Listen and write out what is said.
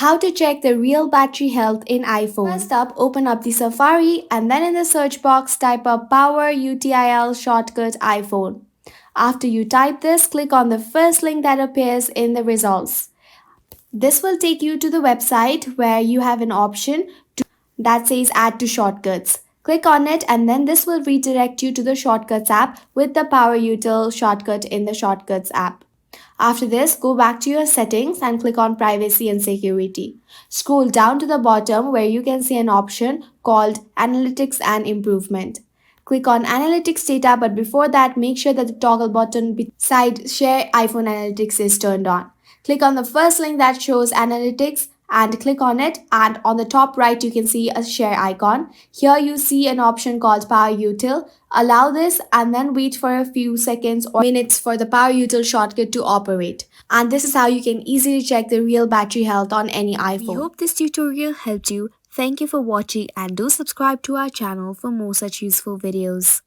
How to check the real battery health in iPhone. First up, open up the Safari and then in the search box type up power util shortcut iPhone. After you type this, click on the first link that appears in the results. This will take you to the website where you have an option that says add to shortcuts. Click on it and then this will redirect you to the shortcuts app with the power util shortcut in the shortcuts app. After this, go back to your settings and click on privacy and security. Scroll down to the bottom where you can see an option called analytics and improvement. Click on analytics data, but before that, make sure that the toggle button beside share iPhone analytics is turned on. Click on the first link that shows analytics and click on it, and on the top right you can see a share icon. Here you see an option called power util. Allow this and then wait for a few seconds or minutes for the power util shortcut to operate. And this is how you can easily check the real battery health on any iPhone. We hope this tutorial helped you. Thank you for watching and do subscribe to our channel for more such useful videos.